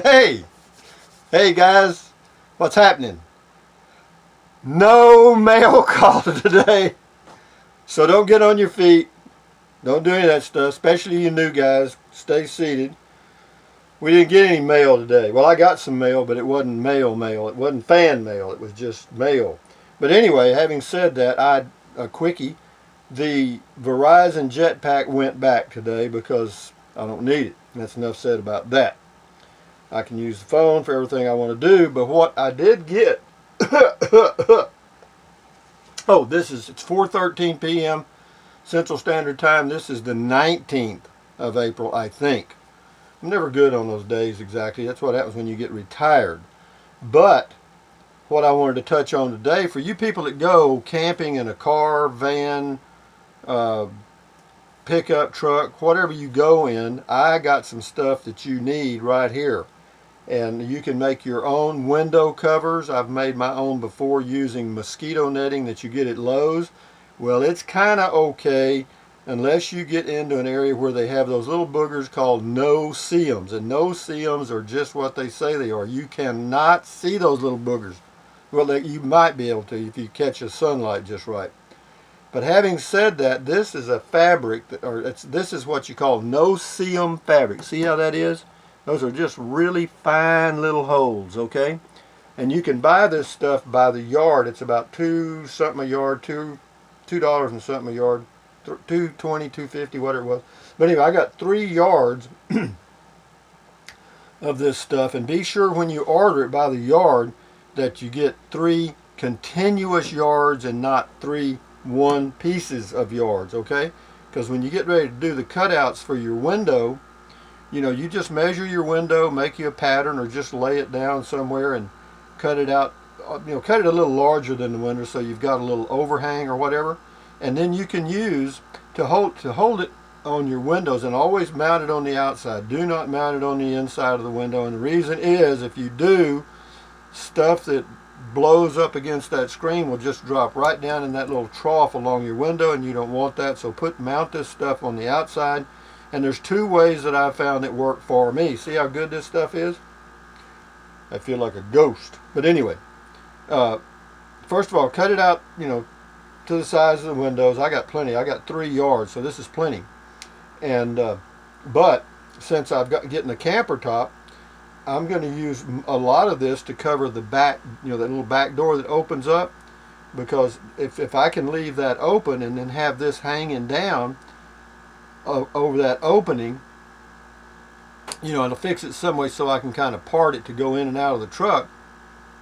Hey, hey guys, what's happening? No mail call today, so don't get on your feet. Don't do any of that stuff, especially you new guys. Stay seated. We didn't get any mail today. Well, I got some mail, but it wasn't mail. It wasn't fan mail. It was just mail. But anyway, having said that, a quickie. The Verizon Jetpack went back today because I don't need it. That's enough said about that. I can use the phone for everything I want to do, but what I did get. Oh, it's 4:13 p.m. Central Standard Time. This is the 19th of April, I think. I'm never good on those days exactly. That's what happens when you get retired. But what I wanted to touch on today, for you people that go camping in a car, van, uh, pickup truck, whatever you go in, I got some stuff that you need right here. And you can make your own window covers. I've made my own before using mosquito netting that you get at Lowe's. Well, it's kind of okay unless you get into an area where they have those little boogers called no-see-ums. And no-see-ums are just what they say they are. You cannot see those little boogers. Well, you might be able to if you catch the sunlight just right. But having said that, this is a fabric, this is what you call no-see-um fabric. See how that is? Those are just really fine little holes, okay? And you can buy this stuff by the yard. It's about $2 something a yard, $2 and something a yard, $2.20, $2.50, whatever it was. But anyway, I got 3 yards of this stuff, and be sure when you order it by the yard that you get 3 continuous yards and not 3 one pieces of yards, okay? Because when you get ready to do the cutouts for your window, you just measure your window, make you a pattern, or just lay it down somewhere and cut it out. Cut it a little larger than the window so you've got a little overhang or whatever. And then you can use to hold it on your windows, and always mount it on the outside. Do not mount it on the inside of the window. And the reason is, if you do, stuff that blows up against that screen will just drop right down in that little trough along your window, and you don't want that. So mount this stuff on the outside. And there's 2 ways that I've found it work for me. See how good this stuff is? I feel like a ghost. But anyway, first of all, cut it out, to the size of the windows. I got plenty. I got 3 yards, so this is plenty. And but since getting a camper top, I'm going to use a lot of this to cover the back, that little back door that opens up. Because if I can leave that open and then have this hanging down over that opening, it'll fix it some way so I can kind of part it to go in and out of the truck.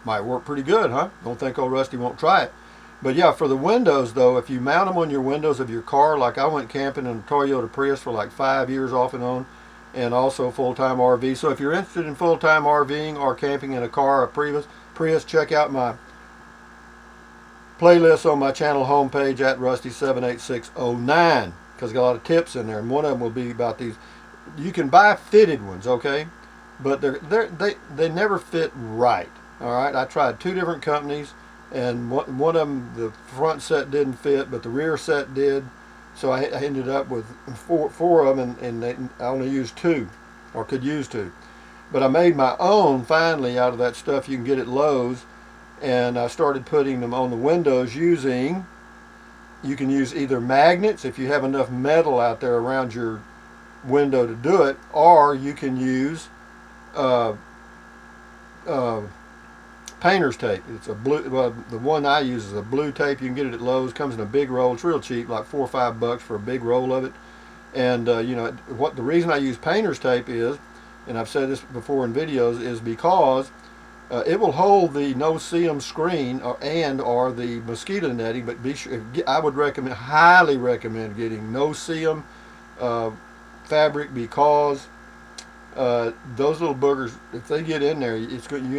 Might work pretty good, huh? Don't think old Rusty won't try it. But yeah, for the windows though, if you mount them on your windows of your car, like I went camping in a Toyota Prius for like 5 years off and on, and also full-time RV. So if you're interested in full-time RVing or camping in a car or a Prius, check out my playlist on my channel homepage at Rusty78609. Because I got a lot of tips in there, and one of them will be about these. You can buy fitted ones, okay, but they never fit right. All right, I tried 2 different companies, and one of them, the front set didn't fit, but the rear set did. So I ended up with four of them, and I only used 2, or could use 2. But I made my own finally out of that stuff you can get at Lowe's, and I started putting them on the windows using. You can use either magnets if you have enough metal out there around your window to do it, or you can use painter's tape. It's a blue. Well, the one I use is a blue tape. You can get it at Lowe's. Comes in a big roll. It's real cheap, like $4 or $5 for a big roll of it. And the reason I use painter's tape is, and I've said this before in videos, is because it will hold the no-see-um screen or the mosquito netting, but be sure, I would highly recommend getting no-see-um fabric, because those little boogers, if they get in there, you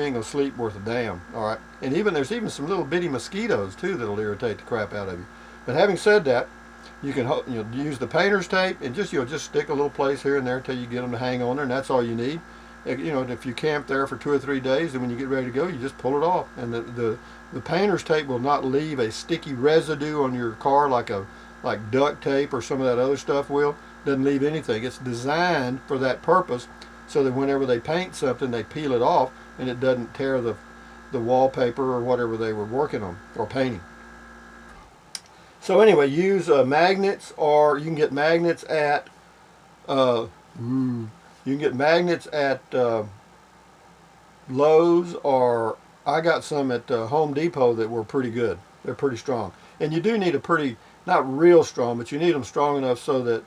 ain't gonna sleep worth a damn. All right, and there's even some little bitty mosquitoes too that'll irritate the crap out of you. But having said that, you can use the painter's tape and just stick a little place here and there until you get them to hang on there, and that's all you need. If you camp there for 2 or 3 days, and when you get ready to go, you just pull it off. And the painter's tape will not leave a sticky residue on your car like duct tape or some of that other stuff will. Doesn't leave anything. It's designed for that purpose, so that whenever they paint something, they peel it off and it doesn't tear the wallpaper or whatever they were working on or painting. So anyway, use magnets, or you can get magnets at Lowe's, or I got some at Home Depot that were pretty good. They're pretty strong, and you do need a pretty, not real strong, but you need them strong enough so that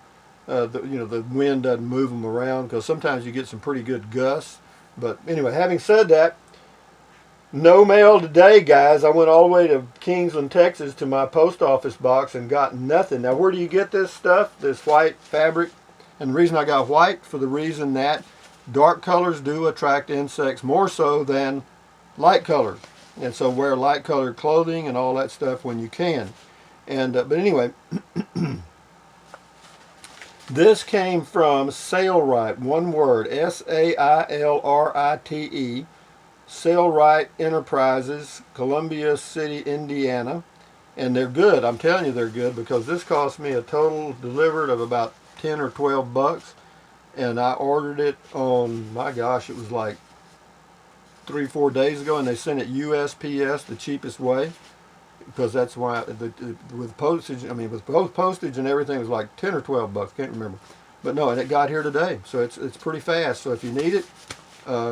the wind doesn't move them around, because sometimes you get some pretty good gusts. But anyway, having said that, no mail today, guys. I went all the way to Kingsland, Texas, to my post office box and got nothing. Now, where do you get this stuff, this white fabric? And the reason I got white, for the reason that dark colors do attract insects more so than light colors. And so wear light colored clothing and all that stuff when you can. And but anyway, this came from Sailrite, one word, Sailrite, Sailrite Enterprises, Columbia City, Indiana. And they're good. I'm telling you they're good, because this cost me a total delivered of about 10 or 12 bucks. And I ordered it on, my gosh, it was like 3-4 days ago, and they sent it USPS, the cheapest way, because that's why with postage, I mean with both postage and everything, it was like 10 or 12 bucks, can't remember. But no, and it got here today, so it's pretty fast. So if you need it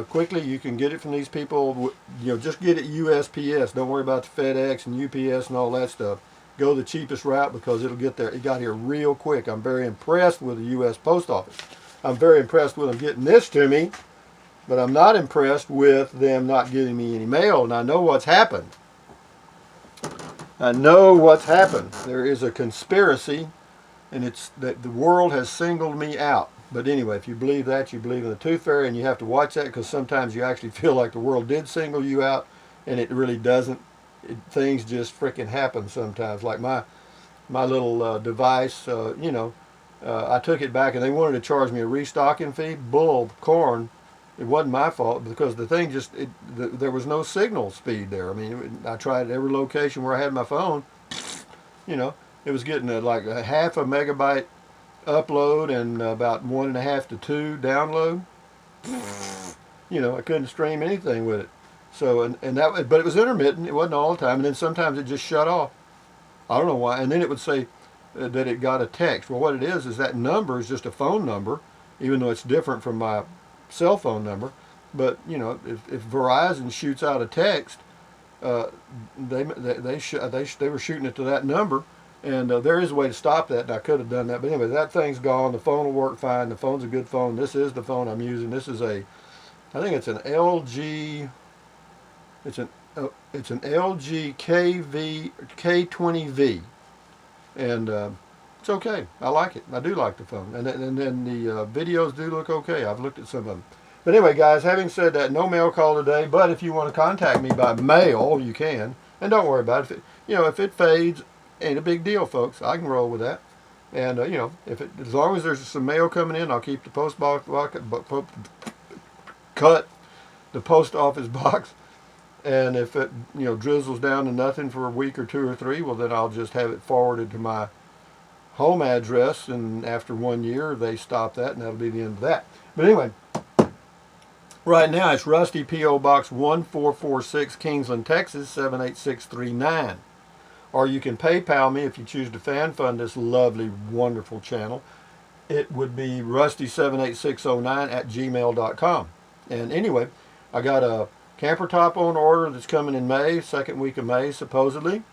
quickly, you can get it from these people. Just get it USPS. Don't worry about the FedEx and UPS and all that stuff. Go the cheapest route, because it'll get there. It got here real quick. I'm very impressed with the U.S. Post Office. I'm very impressed with them getting this to me, but I'm not impressed with them not getting me any mail. And I know what's happened. I know what's happened. There is a conspiracy, and it's that the world has singled me out. But anyway, if you believe that, you believe in the Tooth Fairy, and you have to watch that, because sometimes you actually feel like the world did single you out, and it really doesn't. Things just freaking happen sometimes. Like my little device, I took it back, and they wanted to charge me a restocking fee. Bull corn. It wasn't my fault, because the thing there was no signal speed there. I mean, I tried every location where I had my phone. It was getting like a half a megabyte upload and about 1.5 to 2 download. I couldn't stream anything with it. So but it was intermittent. It wasn't all the time, and then sometimes it just shut off. I don't know why. And then it would say that it got a text. Well, what it is that number is just a phone number, even though it's different from my cell phone number. But if Verizon shoots out a text, they were shooting it to that number, and there is a way to stop that, and I could have done that. But anyway, that thing's gone. The phone will work fine. The phone's a good phone. This is the phone I'm using. This is I think it's an LG. It's an LG K20V, and it's okay. I like it. I do like the phone, and then the videos do look okay. I've looked at some of them. But anyway, guys, having said that, no mail call today. But if you want to contact me by mail, you can, and don't worry about it. If it fades, ain't a big deal, folks. I can roll with that. And as long as there's some mail coming in, I'll keep the post box cut the post office box. And if it drizzles down to nothing for a week or 2 or 3, well, then I'll just have it forwarded to my home address, and after 1 year they stop that, and that'll be the end of that. But anyway, right now it's Rusty, P.O. Box 1446, Kingsland, Texas 78639. Or you can PayPal me if you choose to fan fund this lovely, wonderful channel. It would be rusty78609@gmail.com. And anyway, I got a camper top on order that's coming in May, second week of May supposedly,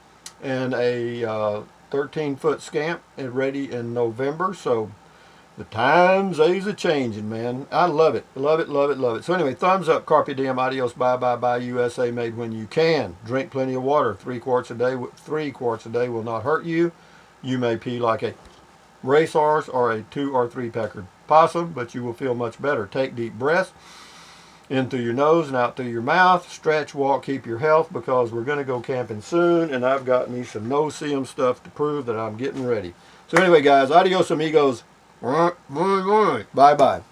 and a 13-foot scamp ready in November. So the times are changing, man. I love it, love it, love it, love it. So anyway, thumbs up, carpe diem, adios, bye, bye, bye, USA made when you can. Drink plenty of water, 3 quarts a day. 3 quarts a day will not hurt you. You may pee like a racehorse or a 2 or 3 peckered possum, but you will feel much better. Take deep breaths in through your nose and out through your mouth. Stretch, walk, keep your health, because we're going to go camping soon, and I've got me some no-see-em stuff to prove that I'm getting ready. So anyway, guys, adios amigos. Bye-bye.